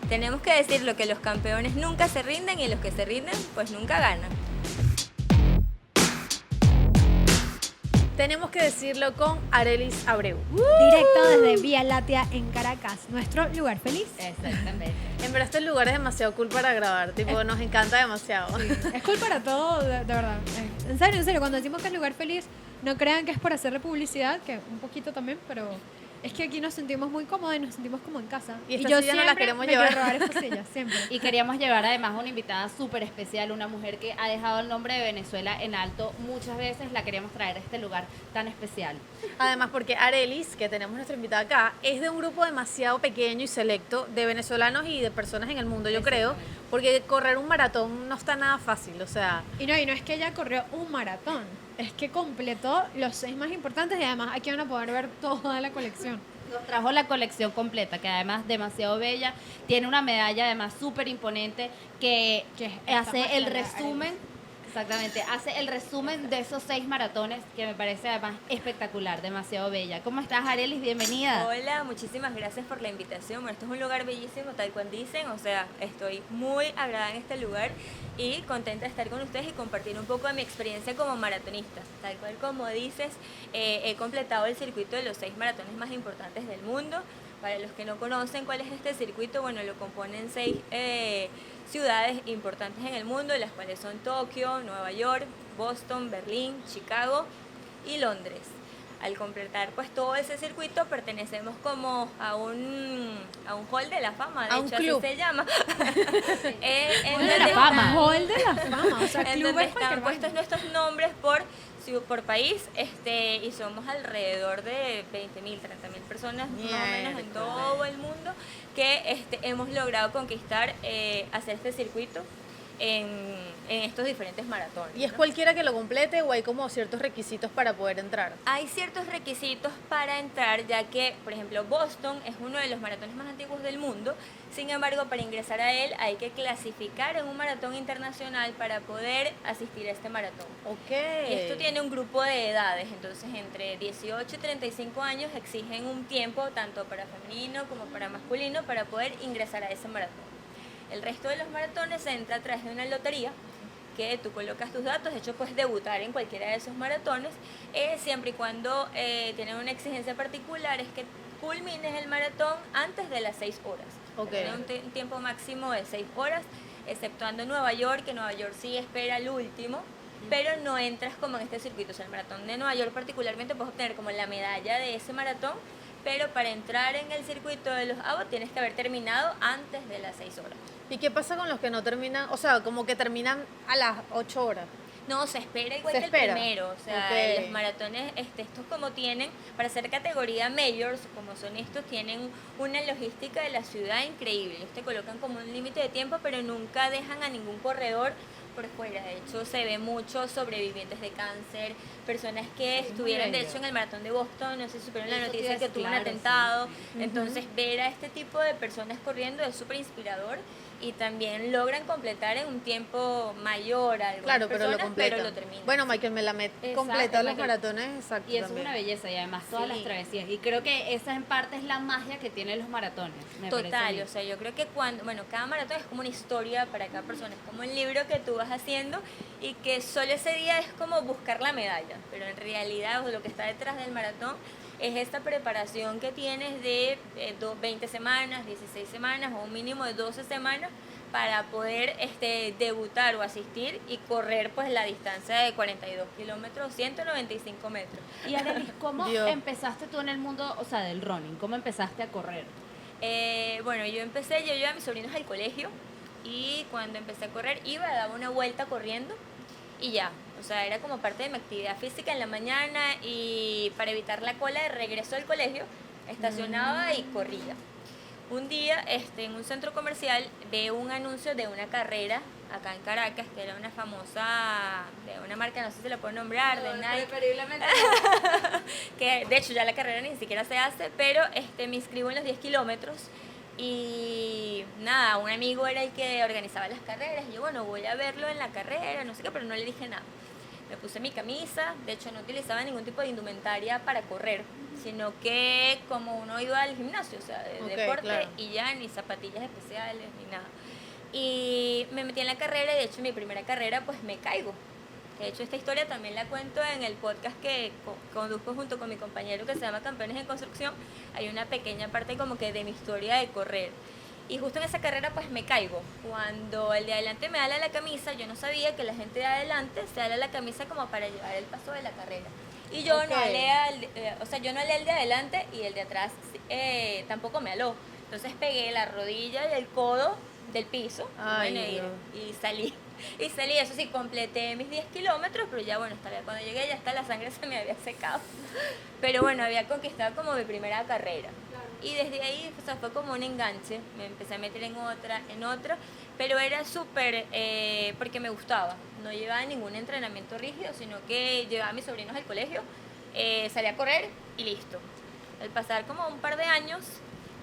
tenemos que decirlo que los campeones nunca se rinden y los que se rinden pues nunca ganan. Tenemos que decirlo con Arelis Abreu. Directo desde Vía Láctea en Caracas, nuestro lugar feliz. Exactamente. En verdad este lugar es demasiado cool para grabar, tipo, nos encanta demasiado. Es cool para todo, de verdad. En serio, cuando decimos que es lugar feliz, no crean que es por hacerle publicidad, que un poquito también, pero es que aquí nos sentimos muy cómodos y nos sentimos como en casa. Y esta yo silla no la siempre queremos me quiero llevar. robar esta silla, siempre. Y queríamos llevar además a una invitada súper especial, una mujer que ha dejado el nombre de Venezuela en alto muchas veces, la queríamos traer a este lugar tan especial. Además porque Arelis, que tenemos nuestra invitada acá, es de un grupo demasiado pequeño y selecto de venezolanos y de personas en el mundo, yo creo, porque correr un maratón no está nada fácil, o sea... Y no es que ella corrió un maratón, es que completó los 6 más importantes y además aquí van a poder ver toda la colección. Nos trajo la colección completa, que además es demasiado bella, tiene una medalla además súper imponente que hace el resumen, exactamente, hace el resumen de esos 6 maratones, que me parece además espectacular, demasiado bella. ¿Cómo estás, Arelis? Bienvenida. Hola, muchísimas gracias por la invitación. Bueno, esto es un lugar bellísimo, tal cual dicen, o sea, estoy muy agradada en este lugar y contenta de estar con ustedes y compartir un poco de mi experiencia como maratonista. Tal cual como dices, he completado el circuito de los 6 maratones más importantes del mundo. Para los que no conocen cuál es este circuito, bueno, lo componen 6 ciudades importantes en el mundo, las cuales son Tokio, Nueva York, Boston, Berlín, Chicago y Londres. Al completar pues todo ese circuito pertenecemos como a un hall de la fama, de A un hecho club. así se llama. En Hall de donde la fama. están- Hall de la fama, o sea, en club donde es cualquier están puestos vaina. nuestros nombres por país, y somos alrededor de 20.000, 30.000 personas más o menos en todo el mundo que hemos logrado conquistar, hacer este circuito en estos diferentes maratones. ¿Y es ¿no? cualquiera que lo complete o hay como ciertos requisitos para poder entrar? Hay ciertos requisitos para entrar, ya que, por ejemplo, Boston es uno de los maratones más antiguos del mundo. Sin embargo, para ingresar a él hay que clasificar en un maratón internacional para poder asistir a este maratón. Ok. Y esto tiene un grupo de edades, entonces entre 18 y 35 años exigen un tiempo tanto para femenino como para masculino para poder ingresar a ese maratón. El resto de los maratones se entra a través de una lotería que tú colocas tus datos, de hecho puedes debutar en cualquiera de esos maratones, siempre y cuando tienen una exigencia particular, es que culmines el maratón antes de las 6 horas. Ok. Tiene un tiempo máximo de 6 horas, exceptuando Nueva York, que Nueva York sí espera el último, pero no entras como en este circuito. O sea, el maratón de Nueva York particularmente puedes obtener como la medalla de ese maratón, pero para entrar en el circuito de los ABO tienes que haber terminado antes de las 6 horas. ¿Y qué pasa con los que no terminan? O sea, como que terminan a las 8 horas. No, se espera igual Se que espera. el primero. O sea, Ok. los maratones, estos como tienen, para ser categoría majors, como son estos, tienen una logística de la ciudad increíble. Ellos te colocan como un límite de tiempo, pero nunca dejan a ningún corredor por fuera. De hecho, se ve muchos sobrevivientes de cáncer, personas que estuvieron, de bello. hecho, en el maratón de Boston, no sé si supieron la Eso te noticia iba a que decir, tuvo un claro, atentado. sí. Entonces, ver a este tipo de personas corriendo es súper inspirador y también logran completar en un tiempo mayor a algunas Claro, pero lo personas, completan. pero lo terminan. Bueno, Michael Melamed Exacto, completa los Michael. maratones, exacto. Y eso también. es una belleza y además todas Sí. las travesías. Y creo que esa en parte es la magia que tienen los maratones. me parece a Total, mí. o sea, yo creo que cada maratón es como una historia para cada persona, es como un libro que tú vas haciendo y que solo ese día es como buscar la medalla, pero en realidad lo que está detrás del maratón es esta preparación que tienes de 20 semanas, 16 semanas o un mínimo de 12 semanas para poder debutar o asistir y correr pues la distancia de 42 kilómetros, 195 metros. Y Arelis, ¿cómo Dios. empezaste tú en el mundo, o sea, del running? ¿Cómo empezaste a correr? Bueno, yo llevaba a mis sobrinos al colegio y cuando empecé a correr daba una vuelta corriendo y ya, o sea, era como parte de mi actividad física en la mañana y para evitar la cola de regreso al colegio, estacionaba y corría. Un día, en un centro comercial, veo un anuncio de una carrera acá en Caracas, que era una famosa, de una marca, no sé si la puedo nombrar, de Nike, Preferiblemente. que de hecho ya la carrera ni siquiera se hace, pero me inscribo en los 10 kilómetros y nada, un amigo era el que organizaba las carreras y yo, bueno, voy a verlo en la carrera, no sé qué, pero no le dije nada. me puse mi camisa, de hecho no utilizaba ningún tipo de indumentaria para correr, sino que como uno iba al gimnasio, o sea, de Ok, deporte, claro. y ya ni zapatillas especiales ni nada. Y me metí en la carrera y de hecho mi primera carrera pues me caigo. De hecho esta historia también la cuento en el podcast que conduzco junto con mi compañero que se llama Campeones en Construcción. Hay una pequeña parte como que de mi historia de correr. Y justo en esa carrera pues me caigo. Cuando el de adelante me ala la camisa, yo no sabía que la gente de adelante se ala la camisa como para llevar el paso de la carrera. Y yo Ok. no alé yo no alé al de adelante y el de atrás tampoco me aló. Entonces pegué la rodilla y el codo del piso Ay, bueno, y salí. Y salí, eso sí, completé mis 10 kilómetros, pero ya bueno, cuando llegué ya hasta la sangre se me había secado. Pero bueno, había conquistado como mi primera carrera. Y desde ahí, o sea, fue como un enganche, me empecé a meter en otra, pero era súper, porque me gustaba. No llevaba ningún entrenamiento rígido, sino que llevaba a mis sobrinos al colegio, salía a correr y listo. Al pasar como un par de años,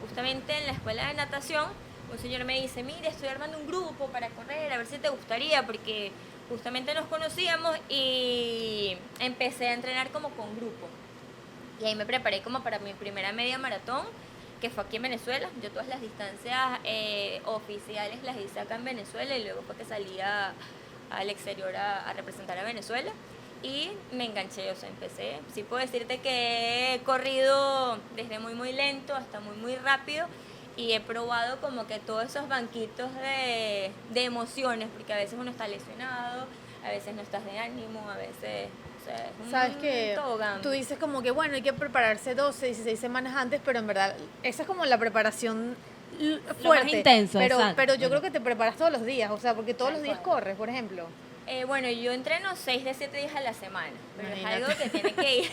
justamente en la escuela de natación, un señor me dice, mire, estoy armando un grupo para correr, a ver si te gustaría, porque justamente nos conocíamos y empecé a entrenar como con grupo. Y ahí me preparé como para mi primera media maratón, que fue aquí en Venezuela. Yo todas las distancias oficiales las hice acá en Venezuela y luego fue que salía al exterior a representar a Venezuela. Y me enganché, o sea, empecé. Sí puedo decirte que he corrido desde muy lento hasta muy rápido y he probado como que todos esos banquitos de emociones, porque a veces uno está lesionado, a veces no estás de ánimo, a veces, o sea, es un Sabes que tobogán. tú dices como que bueno, hay que prepararse 12, 16 semanas antes, pero en verdad esa es como la preparación fuerte. intenso, pero exacto. pero yo creo que te preparas todos los días, o sea, porque todos Tal los días cual. corres, por ejemplo. Bueno, yo entreno 6 de 7 días a la semana, pero Imagínate. es algo que tiene que ir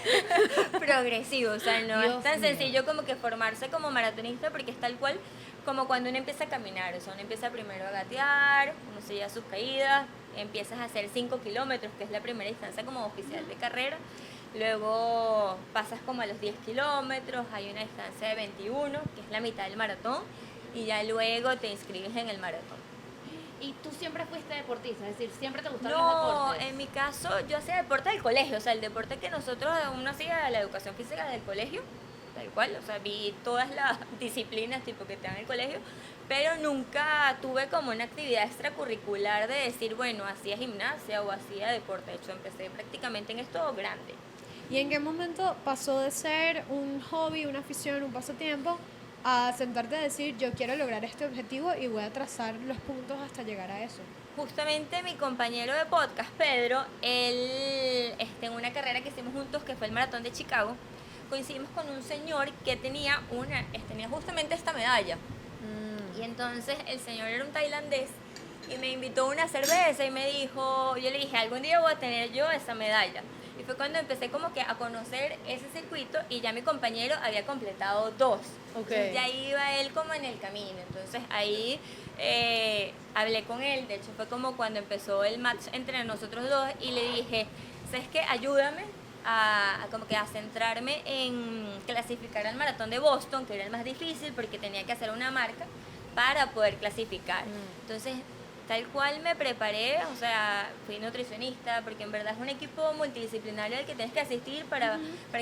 progresivo, o sea, no Dios es tan mío. sencillo como que formarse como maratonista, porque es tal cual como cuando uno empieza a caminar, o sea, uno empieza primero a gatear, uno se lleva sus caídas, empiezas a hacer 5 kilómetros, que es la primera distancia como oficial de carrera, luego pasas como a los 10 kilómetros, hay una distancia de 21, que es la mitad del maratón, y ya luego te inscribes en el maratón. Y tú siempre fuiste deportista, es decir, siempre te gustaron los No, deportes. en mi caso yo hacía deporte del colegio, o sea, el deporte que nosotros uno hacía, la educación física del colegio, tal cual, o sea, vi todas las disciplinas tipo que te dan en el colegio, pero nunca tuve como una actividad extracurricular de decir, bueno, hacía gimnasia o hacía deporte, de hecho empecé prácticamente en esto grande. ¿Y en qué momento pasó de ser un hobby, una afición, un pasatiempo, a sentarte a decir, yo quiero lograr este objetivo y voy a trazar los puntos hasta llegar a eso? Justamente mi compañero de podcast, Pedro, él en una carrera que hicimos juntos, que fue el Maratón de Chicago, coincidimos con un señor que tenía justamente esta medalla. Y entonces el señor era un tailandés y me invitó a una cerveza y me dijo, yo le dije, algún día voy a tener yo esa medalla. Y fue cuando empecé como que a conocer ese circuito y ya mi compañero había completado 2. Entonces ya iba él como en el camino. Entonces ahí hablé con él, de hecho fue como cuando empezó el match entre nosotros dos y le dije, ¿sabes qué? Ayúdame como que a centrarme en clasificar al maratón de Boston, que era el más difícil porque tenía que hacer una marca para poder clasificar. Entonces, tal cual me preparé, o sea, fui nutricionista, porque en verdad es un equipo multidisciplinario al que tienes que asistir para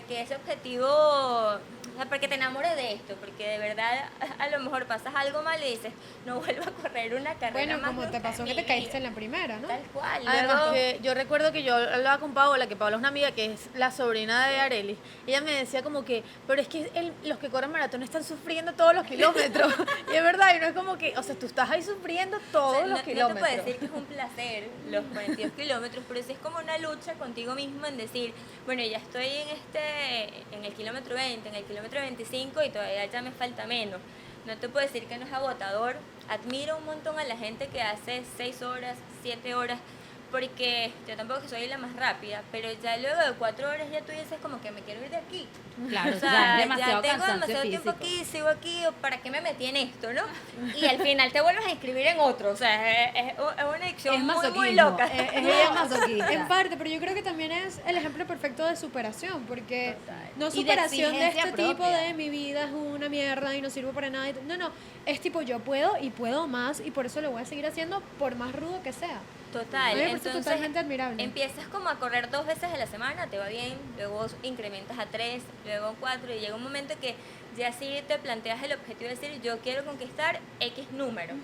que ese objetivo, o sea, para que te enamores de esto, porque de verdad a lo mejor pasas algo mal y dices, no vuelvo a correr una carrera Bueno, más como nunca te pasó en que mi te caíste vida. en la primera, ¿no? Tal cual. Además Luego, que yo recuerdo que yo hablaba con Paola, que Paola es una amiga que es la sobrina de Arelis, y ella me decía como que, pero es que los que corren maratón están sufriendo todos los kilómetros, y es verdad, y no es como que, o sea, tú estás ahí sufriendo todos o sea, los no te kilómetros. puedo decir que es un placer los 42 kilómetros, pero sí es como una lucha contigo mismo en decir, bueno, ya estoy en el kilómetro 20, en el kilómetro 25 y todavía ya me falta menos. No te puedo decir que no es agotador. Admiro un montón a la gente que hace 6 horas, 7 horas, porque yo tampoco soy la más rápida, pero ya luego de 4 horas ya tú dices como que me quiero ir de aquí. Claro, O sea, ya es demasiado ya tengo cansancio demasiado tiempo físico. aquí, sigo aquí, ¿o ¿para qué me metí en esto, no? Y al final te vuelves a inscribir en otro, o sea, es una adicción Es muy masoquismo, loca. es ella masoquista. En parte, pero yo creo que también es el ejemplo perfecto de superación, porque no Y de superación de exigencia este tipo propia. de mi vida es una mierda y no sirvo para nada. No, es tipo yo puedo y puedo más y por eso lo voy a seguir haciendo por más rudo que sea. Total, A mí me en parece Entonces, totalmente admirable. empiezas como a correr 2 veces a la semana, te va bien, luego incrementas a 3, luego a 4 y llega un momento que ya sí te planteas el objetivo de decir yo quiero conquistar X número.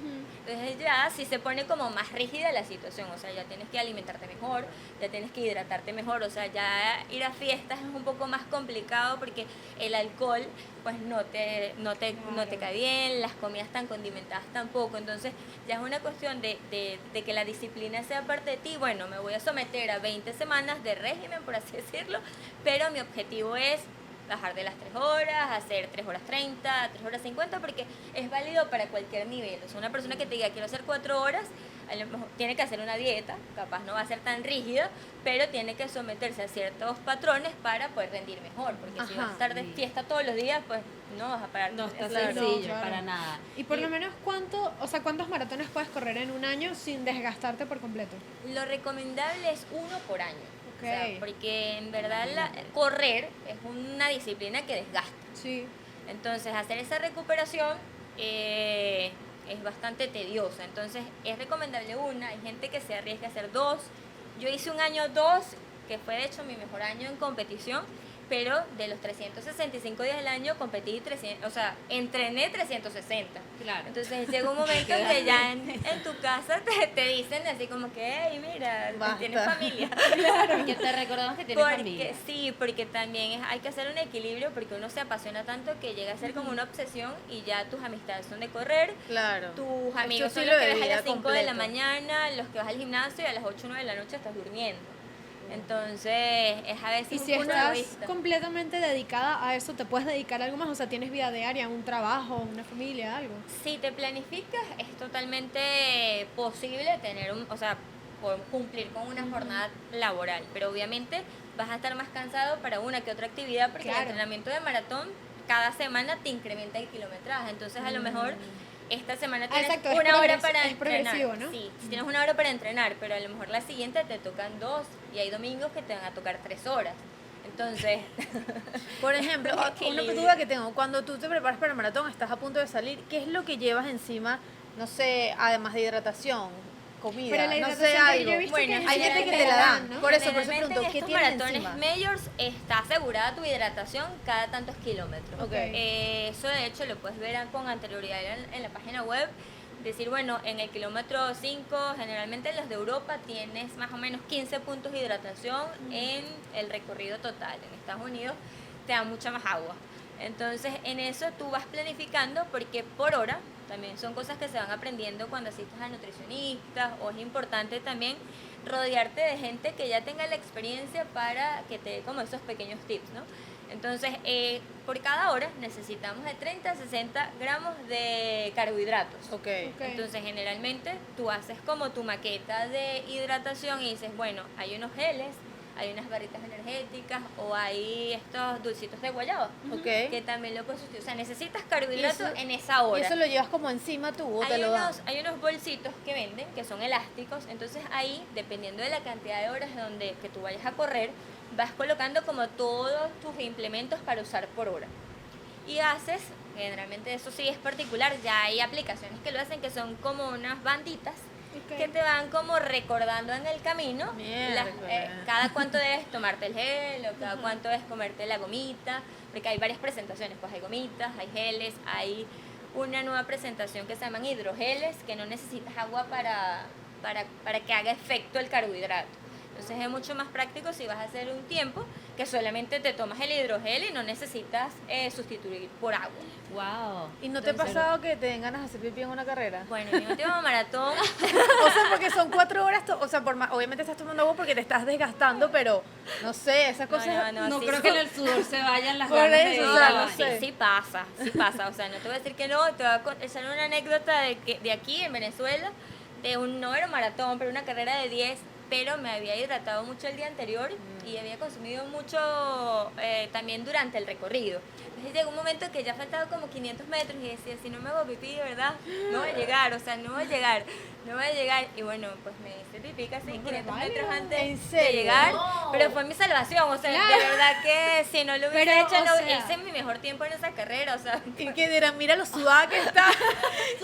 Entonces ya sí se pone como más rígida la situación, o sea, ya tienes que alimentarte mejor, ya tienes que hidratarte mejor, o sea, ya ir a fiestas es un poco más complicado porque el alcohol pues no te cae bien, las comidas tan condimentadas tampoco, entonces ya es una cuestión de que la disciplina sea parte de ti. Bueno, me voy a someter a 20 semanas de régimen, por así decirlo, pero mi objetivo es bajar de las 3 horas, hacer 3 horas 30, 3 horas 50, porque es válido para cualquier nivel. O sea, una persona que te diga quiero hacer 4 horas, a lo mejor tiene que hacer una dieta, capaz no va a ser tan rígida, pero tiene que someterse a ciertos patrones para poder rendir mejor, porque si vas a estar de fiesta todos los días, pues no vas a parar. No está Claro, sencillo, claro. para nada. Y por lo menos, ¿cuántos maratones puedes correr en un año sin desgastarte por completo? Lo recomendable es 1 por año. Ok. O sea, porque en verdad correr es una disciplina que desgasta. Sí. Entonces, hacer esa recuperación es bastante tediosa. Entonces, es recomendable una. Hay gente que se arriesga a hacer 2. Yo hice un año 2, que fue de hecho mi mejor año en competición, pero de los 365 días del año competí 300, o sea, entrené 360. Claro. Entonces llega un momento en que ya en tu casa te dicen así como que, hey, mira, Basta. tienes familia. Que te recordamos que tienes familia. Sí, porque también hay que hacer un equilibrio porque uno se apasiona tanto que llega a ser como una obsesión y ya tus amistades son de correr, Claro. tus amigos Esto son sí los lo que de ves a vida las 5 de la completo. mañana, los que vas al gimnasio y a las 8 o 9 de la noche estás durmiendo. Entonces es a veces Y un si poco estás egoísta. completamente dedicada a eso, ¿te puedes dedicar a algo más? O sea, ¿tienes vida diaria, un trabajo, una familia, algo? Si te planificas, es totalmente posible tener o sea, cumplir con una jornada laboral, pero obviamente vas a estar más cansado para una que otra actividad porque Claro. el entrenamiento de maratón cada semana te incrementa el kilometraje, entonces a lo mejor esta semana tienes exacto, es una hora progres- para es progresivo, entrenar. ¿no? Sí, si tienes una hora para entrenar, pero a lo mejor la siguiente te tocan 2 y hay domingos que te van a tocar 3 horas. Entonces, Por ejemplo, una Equilibrio. duda que tengo, cuando tú te preparas para el maratón, estás a punto de salir, ¿qué es lo que llevas encima, no sé, además de hidratación, comida, Pero la no hidratación sé, que algo? yo he visto Bueno, que es hay gente que te la general, dan, ¿no? por eso generalmente pregunto, en ¿qué estos tienes maratones encima? majors está asegurada tu hidratación cada tantos kilómetros. Ok. Eso de hecho lo puedes ver con anterioridad en la página web. Decir, bueno, en el kilómetro 5, generalmente en los de Europa tienes más o menos 15 puntos de hidratación en el recorrido total. En Estados Unidos te dan mucha más agua. Entonces, en eso tú vas planificando porque por hora también son cosas que se van aprendiendo cuando asistes a nutricionistas o es importante también rodearte de gente que ya tenga la experiencia para que te dé como esos pequeños tips, ¿no? Entonces, por cada hora necesitamos de 30 a 60 gramos de carbohidratos. Ok. Ok. Entonces, generalmente tú haces como tu maqueta de hidratación y dices, bueno, hay unos geles, hay unas barritas energéticas o hay estos dulcitos de guayaba, Ok. que también lo puedes sustituir. O sea, necesitas carbohidratos eso- en esa hora. ¿Y eso lo llevas como encima tú o te lo dan? Hay unos bolsitos que venden que son elásticos, entonces ahí, dependiendo de la cantidad de horas que tú vayas a correr, vas colocando como todos tus implementos para usar por hora. Y haces, generalmente eso sí es particular, ya hay aplicaciones que lo hacen que son como unas banditas Ok. que te van como recordando en el camino Miércoles. cada cuánto debes tomarte el gel o cada cuánto debes comerte la gomita, porque hay varias presentaciones, pues hay gomitas, hay geles, hay una nueva presentación que se llaman hidrogeles, que no necesitas agua para que haga efecto el carbohidrato. Entonces es mucho más práctico si vas a hacer un tiempo que solamente te tomas el hidrogel y no necesitas sustituir por agua. Wow. ¿Y no te ha pasado que te den ganas de hacer pipí en una carrera? Bueno, en mi último maratón, O sea, porque son 4 horas, o sea, obviamente estás tomando agua porque te estás desgastando, pero no sé, esas cosas... No sí, creo sí. que en el sudor se vayan las Por ganas eso, de o ir sea, a no bañar. sé. Sí pasa, o sea, no te voy a decir que no, te voy a echar una anécdota de aquí en Venezuela, no era un maratón, pero una carrera de 10, pero me había hidratado mucho el día anterior y había consumido mucho también durante el recorrido. Entonces llegó un momento que ya faltaba como 500 metros y decía, si no me hago pipí, de verdad, no voy a llegar, o sea, no voy a llegar. Y bueno, pues me hice pipí casi 500 metros antes ¿En de serio? llegar, No. pero fue mi salvación, o sea, Claro. de verdad que si no lo hubiese Pero, hecho, o no, sea- hice mi mejor tiempo en esa carrera, o sea. Y que dirán, mira lo sudada que está,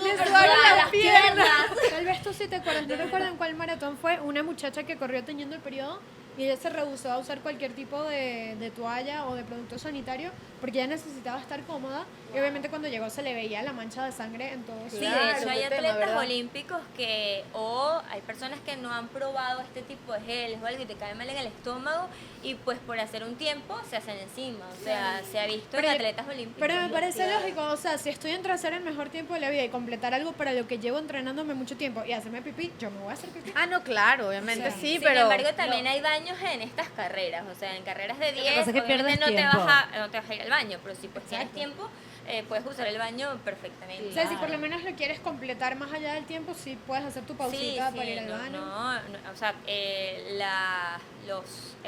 le Súper sudaron sudada las piernas. Tal vez tú sé si te acuerdas, no recuerdo en cuál maratón fue, una muchacha que corrió teniendo el periodo y ella se rehusó a usar cualquier tipo de toalla o de producto sanitario porque ella necesitaba estar cómoda y obviamente cuando llegó se le veía la mancha de sangre en todo su Sí, Claro, de hecho hay qué tema, atletas ¿verdad? olímpicos que, o hay personas que no han probado este tipo de geles o algo y te cae mal en el estómago y pues por hacer un tiempo se hacen encima, o sea, se ha visto Pero- en atletas olímpicos. Pero me parece Claro. lógico, o sea, si estoy entre hacer el mejor tiempo de la vida y completar algo para lo que llevo entrenándome mucho tiempo y hacerme pipí, yo me voy a hacer pipí. Ah, no, claro, obviamente O sea, sí, Sin pero... embargo, también hay baños en estas carreras, o sea, en carreras de 10, pasa es que obviamente pierdes no te, tiempo. no te vas a ir al baño, pero si pues tienes Exacto. tiempo, puedes usar el baño perfectamente. O sea, si por lo menos lo quieres completar más allá del tiempo, sí puedes hacer tu pausita para ir al no, baño. o sea, los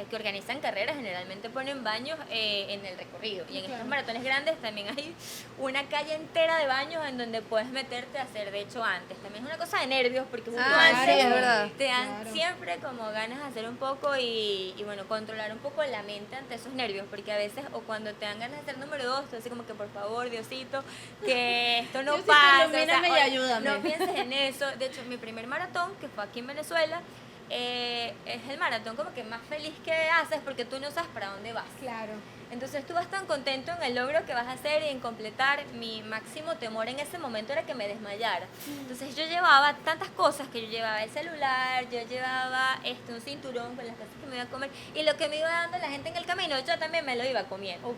que organizan carreras generalmente ponen baños en el recorrido. Y en Claro. estos maratones grandes también hay una calle entera de baños en donde puedes meterte a hacer, de hecho, antes. También es una cosa de nervios, porque justo Ah, antes sí, es verdad. te dan Claro. siempre como ganas de hacer un poco y bueno, controlar un poco la mente ante esos nervios, porque a veces, o cuando te dan ganas de hacer número 2, tú así como que por favor, Diosito, que esto no Diosito, pasa. ilumíname y ayúdame. No pienses en eso. De hecho, mi primer maratón, que fue aquí en Venezuela, es el maratón como que más feliz que haces porque tú no sabes para dónde vas. Claro. Entonces tú vas tan contento en el logro que vas a hacer y en completar. Mi máximo temor en ese momento era que me desmayara. Entonces yo llevaba tantas cosas, que yo llevaba el celular, yo llevaba un cinturón con las cosas que me iba a comer y lo que me iba dando la gente en el camino, yo también me lo iba comiendo.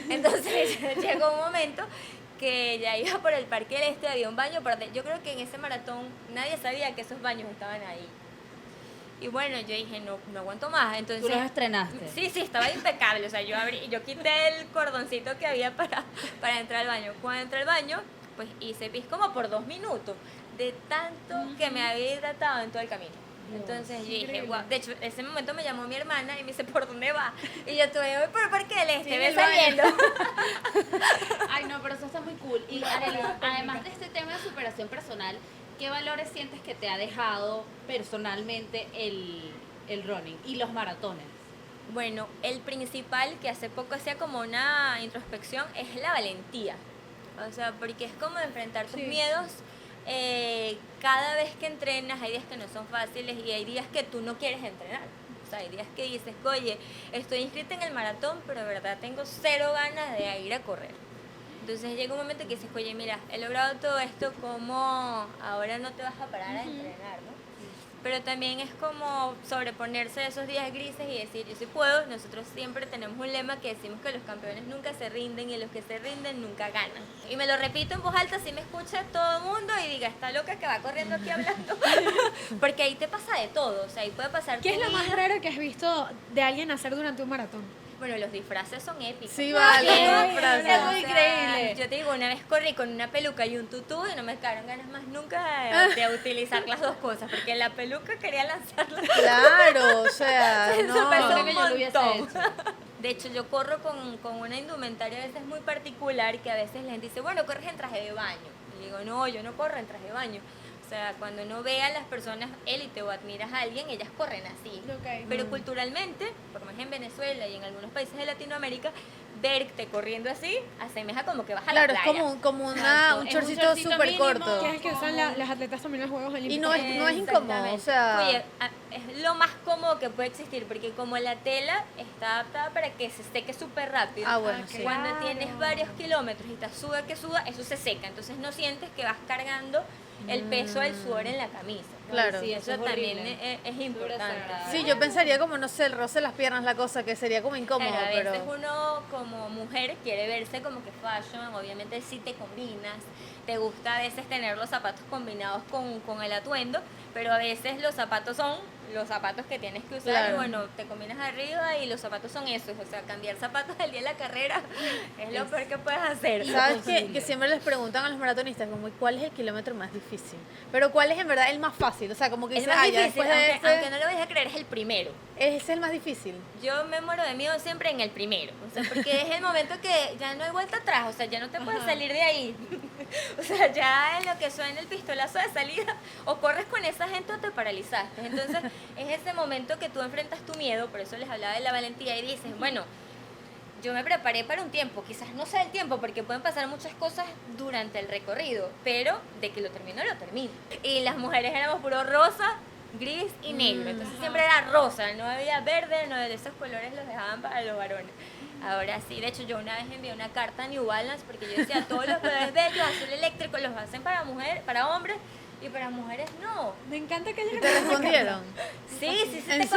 Entonces llegó un momento que ya iba por el Parque del Este, había un baño, pero yo creo que en ese maratón nadie sabía que esos baños estaban ahí. Y bueno, yo dije, no aguanto más. Entonces, Tú los estrenaste. Sí, estaba impecable. O sea, yo quité el cordoncito que había para entrar al baño. Cuando entré al baño, pues hice pis como por 2 minutos, de tanto que me había hidratado en todo el camino. Entonces yo dije, increíble. wow. De hecho, ese momento me llamó mi hermana y me dice, ¿por dónde va? Y yo tuve, voy por el Parque del Este, Sí, ve el baño. saliendo. Ay, no, pero eso está muy cool. Y Arely, además de este tema de superación personal, ¿qué valores sientes que te ha dejado personalmente el running y los maratones? Bueno, el principal, que hace poco hacía como una introspección, es la valentía. O sea, porque es como enfrentar tus Sí. miedos. Cada vez que entrenas, hay días que no son fáciles y hay días que tú no quieres entrenar. O sea, hay días que dices, oye, estoy inscrita en el maratón, pero de verdad tengo cero ganas de ir a correr. Entonces llega un momento que dices, oye, mira, he logrado todo esto, ¿cómo ahora no te vas a parar a entrenar, no? Pero también es como sobreponerse a esos días grises y decir, yo sí puedo. Nosotros siempre tenemos un lema que decimos que los campeones nunca se rinden y los que se rinden nunca ganan. Y me lo repito en voz alta, si me escucha todo el mundo y diga, está loca que va corriendo aquí hablando. Porque ahí te pasa de todo, o sea, ahí puede pasar ¿Qué es tu lo más vida. raro que has visto de alguien hacer durante un maratón? Bueno, los disfraces son épicos. Sí, vale, Bien, los o disfraces. sea, Es muy increíble. Yo te digo, una vez corrí con una peluca y un tutú y no me quedaron ganas más nunca de utilizar las dos cosas, porque la peluca quería lanzarla. Claro, o sea, Eso no. pesó Creo un que yo lo hubiese montón. hecho. De hecho, yo corro con una indumentaria a veces muy particular que a veces la gente dice, bueno, corres en traje de baño. Y digo, no, yo no corro en traje de baño. O sea, cuando uno ve a las personas élite o admiras a alguien, ellas corren así. Ok. Pero culturalmente, por lo menos en Venezuela y en algunos países de Latinoamérica, verte corriendo así asemeja como que vas a Claro, la es playa. como Exacto, un es un chorcito shortcito súper mínimo. corto. Que es el que usan las atletas también en los Juegos Olímpicos. Y no es incómodo, o sea... Oye, es lo más cómodo que puede existir, porque como la tela está adaptada para que se seque súper rápido. Ah, bueno, Ah, sí. Cuando Claro. tienes varios kilómetros y estás suda que suda, eso se seca. Entonces no sientes que vas cargando el peso del sudor en la camisa. Claro. Sí, Eso es también horrible. es importante. desagradable. Sí, yo pensaría como, no sé, el roce de las piernas, la cosa, que sería como incómodo, Claro, a veces pero... uno como mujer quiere verse como que fashion, obviamente si te combinas, te gusta a veces tener los zapatos combinados con el atuendo, pero a veces los zapatos son los zapatos que tienes que usar Claro. y bueno, te combinas arriba y los zapatos son esos, o sea, cambiar zapatos al día de la carrera es lo peor que puedes hacer. ¿Sabes que siempre les preguntan a los maratonistas como cuál es el kilómetro más difícil? Pero cuál es en verdad el más fácil? O sea, como que El dicen, más "Ah, ya difícil, después de aunque, ese, aunque no lo vayas a creer, es el primero. ese es el más difícil. Yo me muero de miedo siempre en el primero, o sea, porque es el momento que ya no hay vuelta atrás, o sea, ya no te puedes Ajá. salir de ahí. O sea, ya en lo que suena el pistolazo de salida, o corres con esa gente o te paralizaste. Entonces, es ese momento que tú enfrentas tu miedo, por eso les hablaba de la valentía y dices, bueno, yo me preparé para un tiempo, quizás no sea el tiempo porque pueden pasar muchas cosas durante el recorrido, pero de que lo termino, lo termino. Y las mujeres éramos puro rosa, gris y negro, entonces siempre era rosa, no había verde, no de esos colores los dejaban para los varones. Ahora sí, de hecho yo una vez envié una carta a New Balance porque yo decía, todos los colores bellos, azul eléctrico los hacen para mujeres, para hombres, y para mujeres no. Me encanta que ¿Y te respondieron? Sí, ¿En te serio?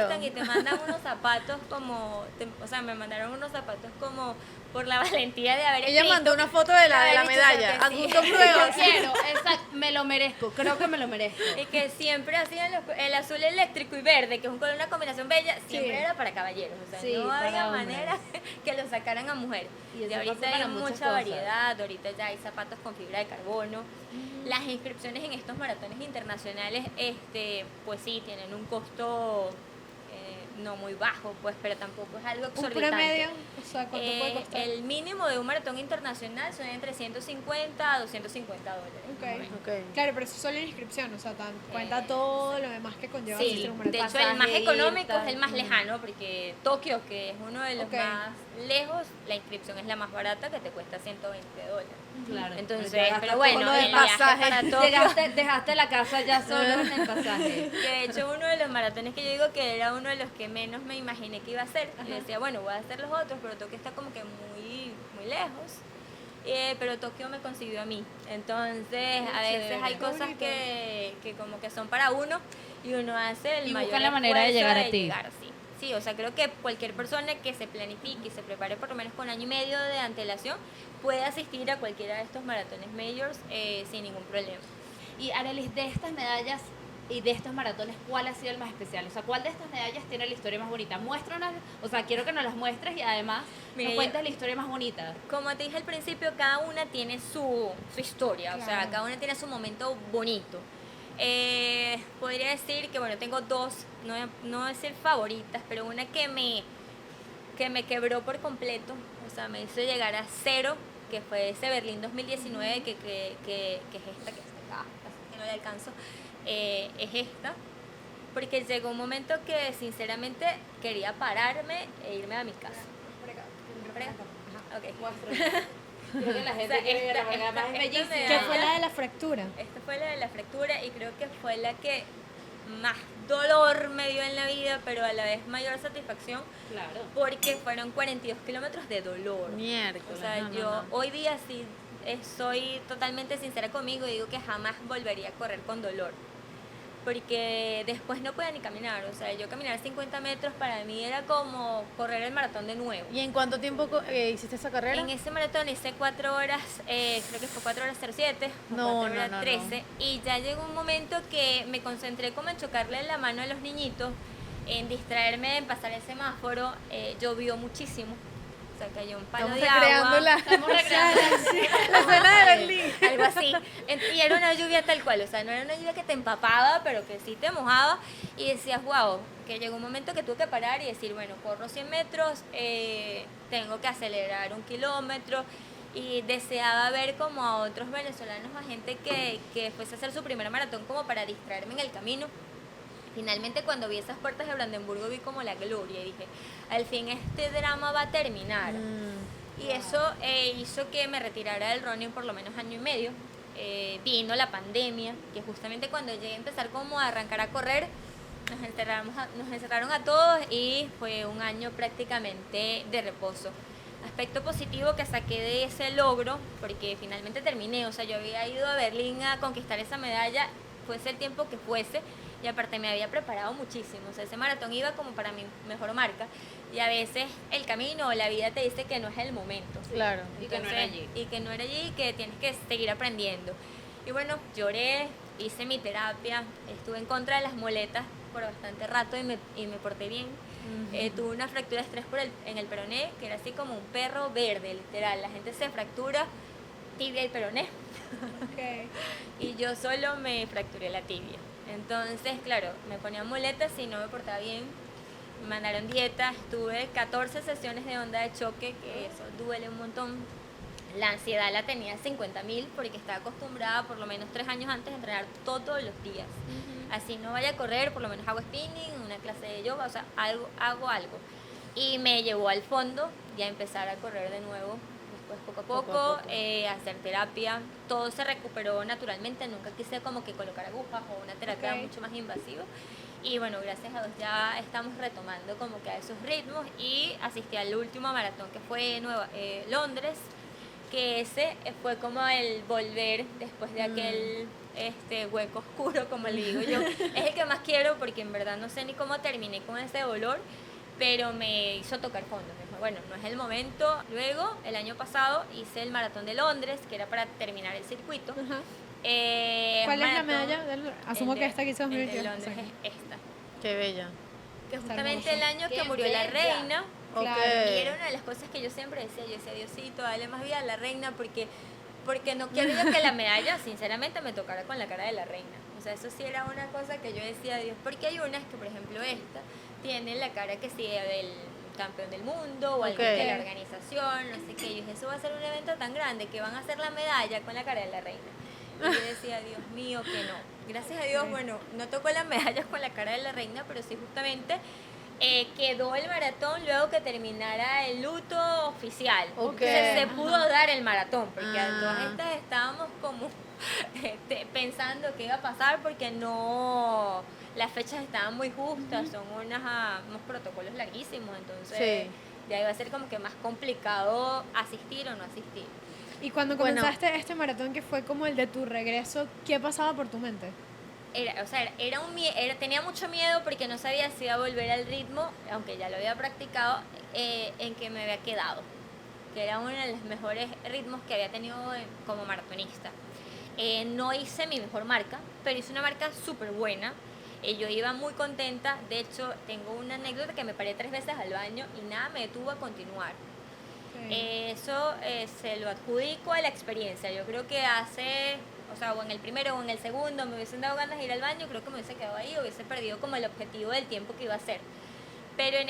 contestan y te mandan unos zapatos como, o sea, me mandaron unos zapatos como por la valentía de haber Ella escrito. mandó una foto de la Haber dicho medalla. que sí. Adjunto Yo pruebas. quiero, exacto, me lo merezco, creo que me lo merezco. Y que siempre hacían el azul eléctrico y verde, que es una combinación bella, siempre era para caballeros. O sea, Sí, no para había hombres. manera que lo sacaran a mujeres. Y Y eso ahorita pasa para hay muchas mucha cosas. variedad, ahorita ya hay zapatos con fibra de carbono. Las inscripciones en estos maratones internacionales, pues sí, tienen un costo no muy bajo, pues, pero tampoco es algo un exorbitante. promedio, o sea, ¿cuánto puede costar? El mínimo de un maratón internacional son entre 150 a 250 dólares. Ok. Ok. Claro, pero eso es solo la inscripción, o sea, cuenta todo lo demás que conlleva Sí, asistir a un de maratón. hecho el más pasaje, económico ir, es el más lejano porque Tokio, que es uno de los Ok. más lejos, la inscripción es la más barata que te cuesta $120. Claro. Entonces, ya gastas pero todo bueno, lo del el viaje pasaje. para Tokio, Dejaste la casa ya solo en el pasaje. que de hecho uno de los maratones que yo digo que era uno de los que menos me imaginé que iba a hacer. Y decía, bueno, voy a hacer los otros, pero Tokio está como que muy lejos. Pero Tokio me consiguió a mí. Entonces, a veces hay Qué cosas bonito. que como que son para uno y uno hace el Y mayor buscan la manera de esfuerzo llegar a ti. llegar, sí. Sí, o sea, creo que cualquier persona que se planifique y se prepare por lo menos con año y medio de antelación puede asistir a cualquiera de estos maratones majors sin ningún problema. Y Arelis, de estas medallas y de estos maratones, ¿cuál ha sido el más especial? O sea, ¿cuál de estas medallas tiene la historia más bonita? Muéstranos, o sea, quiero que nos las muestres y además Mira, nos cuentes la historia más bonita. Como te dije al principio, cada una tiene su historia, o sea, Claro. cada una tiene su momento bonito. Podría decir que, bueno, tengo dos, no voy a decir favoritas, pero una que me quebró por completo, o sea, me hizo llegar a cero, que fue ese Berlín 2019, que es esta, que está acá, casi que no le alcanzo, es esta, porque llegó un momento que sinceramente quería pararme e irme a mi casa. Por acá. Ajá, ok. Creo que la gente O sea, quiere verla, esta- porque además es esta bellísima. medalla- ¿Qué fue la de la fractura? Esta fue la de la fractura y creo que fue la que más dolor me dio en la vida, pero a la vez mayor satisfacción, Claro. porque fueron 42 kilómetros de dolor. Miércoles. O sea, no, no, yo no. hoy día sí soy totalmente sincera conmigo y digo que jamás volvería a correr con dolor. Porque después no podía ni caminar. O sea, yo caminar 50 metros para mí era como correr el maratón de nuevo. ¿Y en cuánto tiempo hiciste esa carrera? En ese maratón hice 4 horas, creo que fue 4 horas 07 o No, 4 horas no, no, 13. Y ya llegó un momento que me concentré como en chocarle la mano a los niñitos, en distraerme, en pasar el semáforo. Llovió muchísimo. O sea, cayó un palo Estamos de recreando agua. Estamos recreando. la escena de Berlín. Algo así. Y era una lluvia tal cual, o sea, no era una lluvia que te empapaba, pero que sí te mojaba. Y decías, wow, que llegó un momento que tuve que parar y decir, bueno, corro 100 metros, tengo que acelerar 1 kilómetro. Y deseaba ver como a otros venezolanos, a gente que fuese a hacer su primer maratón como para distraerme en el camino. Finalmente cuando vi esas puertas de Brandenburgo vi como la gloria y dije, al fin este drama va a terminar. Y eso hizo que me retirara del running por lo menos año y medio. Vino la pandemia, que justamente cuando llegué a empezar como a arrancar a correr, nos encerraron a todos y fue un año prácticamente de reposo. Aspecto positivo que saqué de ese logro, porque finalmente terminé, o sea, yo había ido a Berlín a conquistar esa medalla, fuese el tiempo que fuese, y aparte me había preparado muchísimo, o sea, ese maratón iba como para mi mejor marca, y a veces el camino o la vida te dice que no es el momento. Claro. Y que no era allí. Y que no era allí y que tienes que seguir aprendiendo. Y bueno, lloré, hice mi terapia, estuve en contra de las muletas por bastante rato y me porté bien. Tuve una fractura de estrés en el peroné, que era así como un perro verde, literal. La gente se fractura tibia y peroné. Ok. Y yo solo me fracturé la tibia. Entonces, claro, me ponía muletas y no me portaba bien. Me mandaron dieta, tuve 14 sesiones de onda de choque, que eso duele un montón. La ansiedad la tenía 50.000 porque estaba acostumbrada por lo menos 3 años antes a entrenar todos los días. Así no vaya a correr, por lo menos hago spinning, una clase de yoga, o sea, hago algo. y me llevó al fondo y a empezar a correr de nuevo. Después poco a Poco poco, a poco. hacer terapia, todo se recuperó naturalmente, nunca quise como que colocar agujas o una terapia Ok. mucho más invasiva. Y bueno, gracias a Dios ya estamos retomando como que a esos ritmos y asistí al último maratón que fue Londres, que ese fue como el volver después de aquel hueco oscuro, como le digo yo. Es el que más quiero porque en verdad no sé ni cómo terminé con ese dolor, pero me hizo tocar fondo. Me dijo, bueno, no es el momento. Luego, el año pasado, hice el maratón de Londres, que era para terminar el circuito. Ajá. ¿Cuál ¿Cuál es la medalla? Asumo que esta que hizo El de 2022. Londres Sí. es esta. Qué bella. Que Está justamente hermoso. el año que ¡Qué murió la bella! reina. Claro. Ok. Y era una de las cosas que yo siempre decía, yo decía, Diosito, dale más vida a la reina porque no quiero yo que la medalla, sinceramente, me tocara con la cara de la reina. O sea, eso sí era una cosa que yo decía, Dios, porque hay unas que, por ejemplo, esta, tiene la cara que sí del campeón del mundo o alguien Ok. de la organización, no sé qué. Y yo dije, eso va a ser un evento tan grande que van a hacer la medalla con la cara de la reina. Y yo decía, Dios mío, que no. Gracias a Dios, Sí. bueno, no tocó las medallas con la cara de la reina, pero sí justamente quedó el maratón luego que terminara el luto oficial. Ok. Entonces se pudo dar el maratón, porque Ah. a todas estas estábamos como pensando qué iba a pasar porque no, las fechas estaban muy justas, son unos protocolos larguísimos, entonces Sí. ya iba a ser como que más complicado asistir o no asistir. Y cuando Bueno. comenzaste este maratón que fue como el de tu regreso, ¿qué pasaba por tu mente? Tenía mucho miedo porque no sabía si iba a volver al ritmo, aunque ya lo había practicado, en que me había quedado, que era uno de los mejores ritmos que había tenido como maratonista. No hice mi mejor marca, pero hice una marca súper buena. Yo iba muy contenta, de hecho tengo una anécdota que me paré 3 veces al baño y nada me detuvo a continuar. Eso se lo adjudico a la experiencia. Yo creo que o en el primero o en el segundo me hubiesen dado ganas de ir al baño, creo que me hubiese quedado ahí, hubiese perdido como el objetivo del tiempo que iba a hacer. Pero en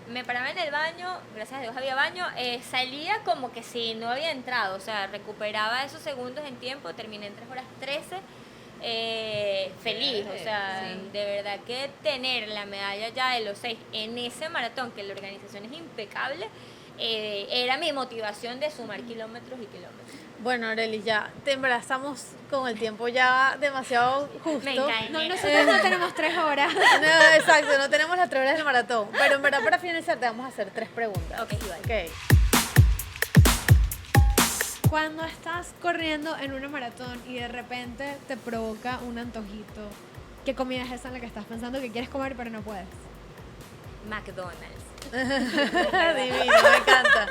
me paraba en el baño, gracias a Dios había baño, salía como que si no había entrado, o sea, recuperaba esos segundos en tiempo, terminé en 3 horas 13, feliz, o sea, Sí. de verdad que tener la medalla ya de los 6 en ese maratón, que la organización es impecable, era mi motivación de sumar kilómetros y kilómetros. Bueno, Arelis, ya te embrazamos con el tiempo ya demasiado justo. Me engañé. No, nosotros no tenemos 3 horas. No, exacto, no tenemos las 3 horas del maratón. Pero en verdad, para finalizar, te vamos a hacer 3 preguntas. Ok, igual. Ok. Cuando estás corriendo en una maratón y de repente te provoca un antojito, ¿qué comida es esa en la que estás pensando que quieres comer pero no puedes? McDonald's. Divino, me encanta.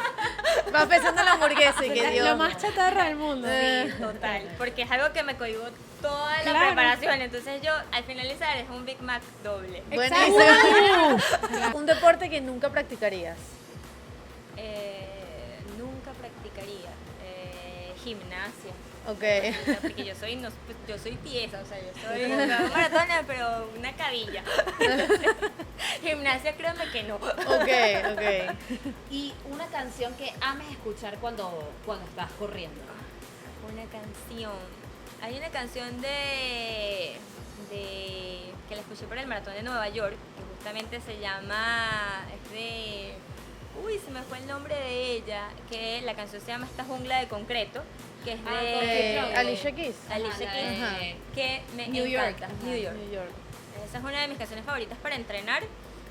Vas pensando en la hamburguesa y que Dios. Lo más chatarra del mundo. Sí, total. Porque es algo que me cohibó toda la Claro. preparación. Entonces yo, al finalizar, es un Big Mac doble. Buenísimo. Un deporte que nunca practicarías. Nunca practicaría gimnasia. Ok. Porque yo soy tiesa, o sea, yo soy una maratona, pero una cabilla. Gimnasia, créanme que no. Ok. Y una canción que ames escuchar cuando estás corriendo. Una canción. Hay una canción que la escuché por el maratón de Nueva York, que justamente se llama, se me fue el nombre de ella, que la canción se llama Esta jungla de concreto, que es de Alicia Keys. Alicia Keys, Ajá. que me New York. encanta. New York. New York. Esa es una de mis canciones favoritas para entrenar.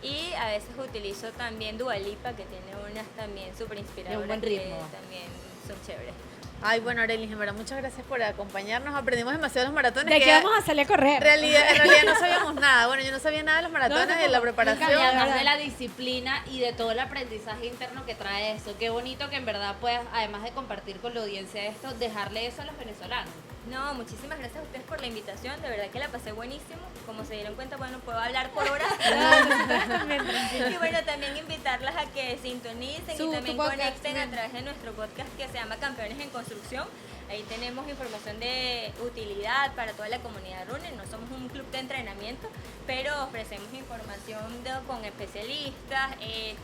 Y a veces utilizo también Dua Lipa, que tiene unas también súper inspiradoras. De un buen ritmo. Que también son chéveres. Ay, bueno, Arelis, en verdad, muchas gracias por acompañarnos. Aprendimos demasiado de los maratones. ¿De que qué vamos a salir a correr? en realidad no sabíamos nada. Bueno, yo no sabía nada de los maratones, No, de la tampoco. Y preparación. además de la disciplina y de todo el aprendizaje interno que trae eso. Qué bonito que en verdad puedas, además de compartir con la audiencia esto, dejarle eso a los venezolanos. No, muchísimas gracias a ustedes por la invitación. De verdad que la pasé buenísimo. Como se dieron cuenta, bueno, puedo hablar por horas. Y bueno, también invitarlas a que sintonicen Tu y también podcast, conecten a bien. través de nuestro podcast que se llama Campeones en Construcción. Ahí tenemos información de utilidad para toda la comunidad runner. No somos un club de entrenamiento, pero ofrecemos información con especialistas,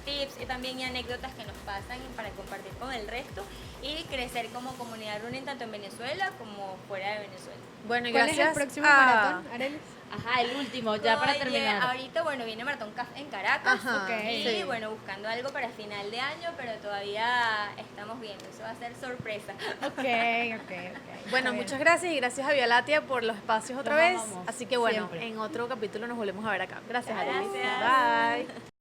tips y también anécdotas que nos pasan para compartir con el resto y crecer como comunidad running tanto en Venezuela como fuera de Venezuela. Bueno, y ¿Cuál es gracias el próximo a- maratón, Arelis? Ajá, el último, ya para Oye, terminar. ahorita, bueno, viene Maratón CAF en Caracas. Ajá, Ok. Y sí. bueno, buscando algo para final de año, pero todavía estamos viendo. Eso va a ser sorpresa. Ok, ok, ok. Bueno, Está bien. muchas gracias y gracias a Violatia por los espacios otra Los vez. amamos, Así que bueno, siempre. en otro capítulo nos volvemos a ver acá. Gracias, Arelis. Gracias. Bye.